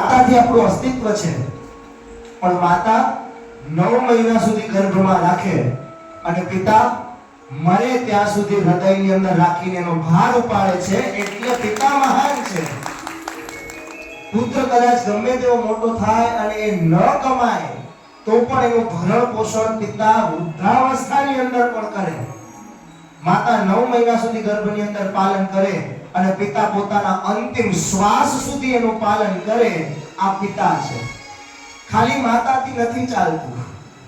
માતાથી આપણું અસ્તિત્વ છે, પણ માતા 9 મહિના સુધી ગર્ભમાં રાખે અને પિતા મરે ત્યાં સુધી હૃદયની અંદર રાખીને એનો ભાર ઉપાડે છે, એટલે પિતા મહાન છે. પુત્ર કદાચ ગમે તેવો મોટો થાય અને એ ન કમાય તો પણ એનું ભરણ પોષણ પિતા વૃદ્ધાવસ્થાની અંદર પણ કરે. માતા 9 મહિના સુધી ગર્ભની અંદર પાલન કરે અને પિતા પોતાના અંતિમ શ્વાસ સુધી એનું પાલન કરે. આ પિતા છે. ખાલી માતાથી નથી ચાલતું.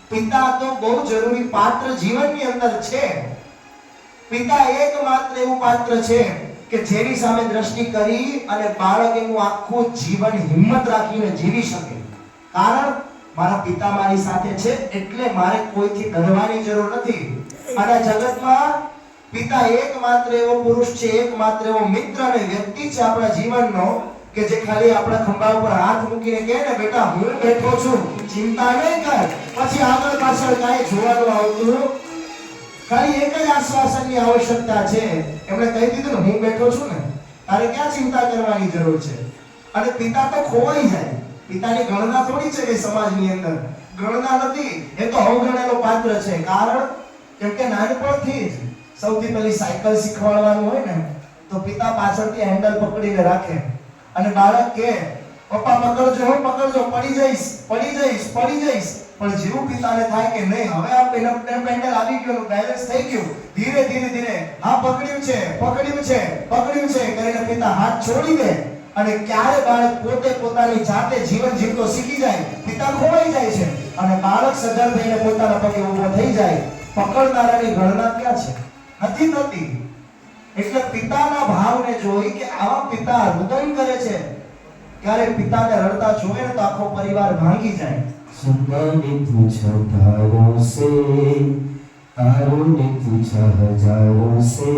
પિતા તો બહુ જરૂરી પાત્ર જીવનની અંદર છે. પિતા એકમાત્ર એવું પાત્ર છે કે જેની સામે દ્રષ્ટિ કરી અને બાળક એનું આખું જીવન હિંમત રાખીને જીવી શકે. કારણ મારા પિતા મારી સાથે છે એટલે મારે કોઈથી ડરવાની જરૂર નથી. અને જગતમાં પિતા એકમાત્ર એવો પુરુષ છે, એકમાત્ર એવો મિત્ર અને વ્યક્તિ છે આપણા જીવનનો કે જે ખાલી આપણા ખંભા ઉપર હાથ મૂકીને કહે ને, બેટા હું બેઠો છું, ચિંતા નહીં કર. પછી આગળ પાછળ કાંઈ જોવાનું આવતું. ખાલી એક જ આશ્વાસનની આવશ્યકતા છે. એમણે કહી દીધું ને, હું બેઠો છું ને, તારે ક્યાં ચિંતા કરવાની જરૂર છે. અને પિતા તો ખોવાઈ જાય. પિતાની ગણના થોડી છે કે સમાજની અંદર ગણના નથી. એ તો અવગણેલો પાત્ર છે. કારણ કેમ કે નાનપણથી જ સૌથી પહેલી સાયકલ શીખવાડવાનું હોય ને તો પિતા પાછળથી હેન્ડલ પકડીને રાખે અને બાળક કે, પપ્પા પકડજો, હું પકડજો, પડી જઈશ, પડી જઈશ, પડી જઈશ. પણ જેવું પિતાને થાય કે નહીં, હવે આ હેન્ડલ આવી ગયું, બેલેન્સ થઈ ગયું, ધીરે ધીરે ધીરે હા પકડ્યું છે, પકડ્યું છે, પકડ્યું છે કરીને પિતા હાથ છોડી દે. અને ક્યારે બાળક પોતે પોતાની જાતે જીવન જીવતો શીખી જાય, પિતા ખોવાઈ જાય છે અને બાળક સજ્જન થઈને પોતાના પગે ઊભો થઈ જાય. પકડનારાની ગણના ક્યાં છે? નથી થતી. એટલે પિતાના ભાવને જોઈ કે આવા પિતા રુદન કરે છે, ત્યારે પિતાને રડતા જોવે ને તો આખો પરિવાર ભાંગી જાય. સુંદરી તુછા તારો સે, તારો ને તુછા હજારો સે,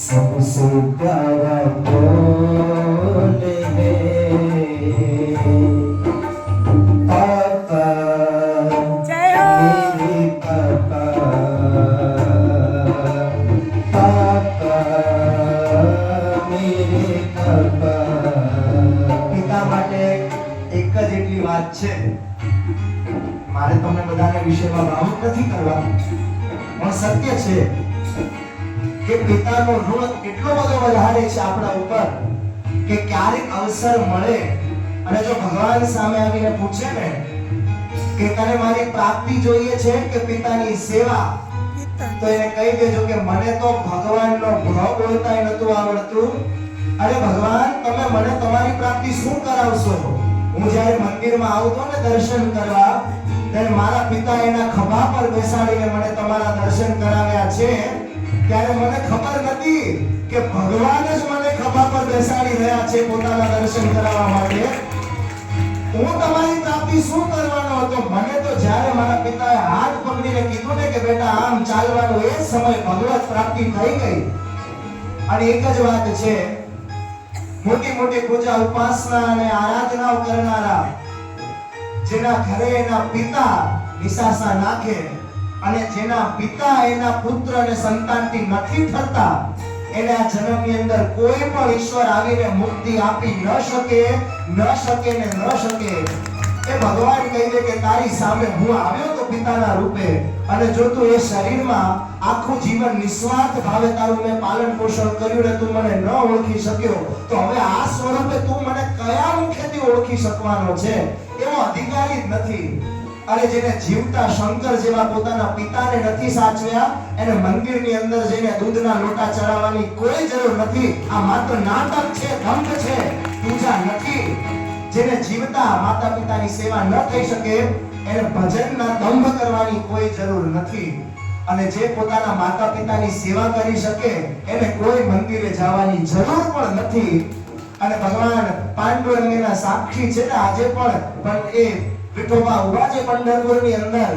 सबसे प्यारा बोल है पापा, मेरे पापा, पापा, मेरे पापा. પિતા માટે એક જ એટલી વાત છે. મારે તમને બધાને વિષયમાં ભાવુક નથી કરવા, પણ સત્ય છે કે પિતાનો ઋણ એટલો બધો વધારે છે આપણા ઉપર કે ક્યારેક અવસર મળે અને જો ભગવાન સામે આવીને પૂછે ને કે તને મારી પ્રાપ્તિ જોઈએ છે કે પિતાની સેવા, તો એને કહી દેજો કે મને તો ભગવાનનો ભ બોલતાય નતું આવડતું. અરે ભગવાન, તમે મને તમારી પ્રાપ્તિ શું કરાવશો? હું જ્યારે મંદિરમાં આવતો ને દર્શન કરવા, ત્યારે મારા પિતા એના ખભા પર બેસાડીને મને તમારા દર્શન કરાવ્યા છે. ત્યારે મને ખબર નથી કે ભગવાન જ મને ખભા પર બેસાડી રહ્યા છે પોતાના દર્શન કરાવવા માટે. હું તમારી પ્રાપ્તિ શું કરવાનો હતો? મને તો જ્યારે મારા પિતાએ હાથ પકડીને કીધું ને કે બેટા આમ ચાલવાનું, એ સમય ભગવત પ્રાપ્તિ થઈ ગઈ. અને એક જ વાત છે, મોટી મોટી પૂજા ઉપાસના અને આરાધનાઓ કરનારા જેના ઘરે એના પિતા નિશાસા નાખે અને જેના પિતા એના પુત્ર અને સંતાનથી નથી થતા, એને આ જન્મની અંદર કોઈ પણ ઈશ્વર આવીને મુક્તિ આપી ન શકે ને ન શકે. એ ભગવાન કહી દે કે તારી સામે હું આવ્યો તો પિતાના રૂપે, અને જો તું એ શરીરમાં આખું જીવન નિસ્વાર્થ ભાવે તારું મેં પાલન પોષણ કર્યું ને તું મને ન ઓળખી શક્યો, તો હવે આ સ્વરૂપે તું મને કયા મુખેથી ઓળખી શકવાનો છે? એવો અધિકારી જ નથી. અરે જેને જીવતા શંકર જેવા પોતાના પિતાને નથી સાચવ્યા, એને મંદિરની અંદર જઈને દૂધના લોટા ચડાવવાની કોઈ જરૂર નથી. આ માત્ર નાટક છે, દંભ છે, પૂજા નથી. જેને જીવતા માતા પિતાની સેવા ન થઈ શકે, એને ભજનના દંભ કરવાની કોઈ જરૂર નથી. અને જે પોતાના માતા પિતાની સેવા કરી શકે, એને કોઈ મંદિરે જવાની જરૂર પણ નથી. અને ભગવાન પાંડુરંગના સાક્ષી છે ને આજે પણ એ વિઠોબા ઉભા છે પંઢરપુરની અંદર.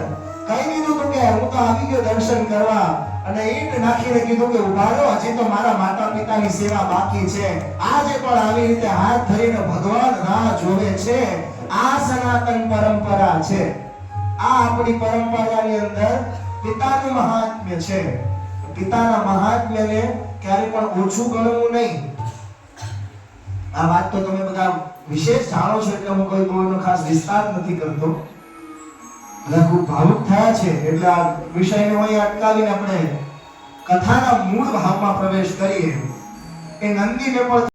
કહી દીધું કે હું તો આવી ગયો દર્શન કરવા, અને ઈંટ નાખીને કીધું કે ઉભા રહો, હજી તો મારા માતા પિતાની સેવા બાકી છે. આજે પણ આવી રીતે હાથ ધરીને ભગવાન રાહ જોવે છે. આ સનાતન પરંપરા છે. આ આપણી પરંપરાની અંદર પિતાનું મહાત્મ્ય છે. પિતાના મહાત્મ્યને ક્યારે પણ ઓછું ગણવું નહીં. આ વાત તો તમે બધા વિશેષ જાણો છો એટલે હું કોઈ બહુ એનો ખાસ વિસ્તાર નથી કરતો. બધા ખૂબ ભાવુક થયા છે એટલે આ વિષયને અહીં અટકાવીને આપણે કથાના મૂળ ભાવમાં પ્રવેશ કરીએ. એ નંદીને પણ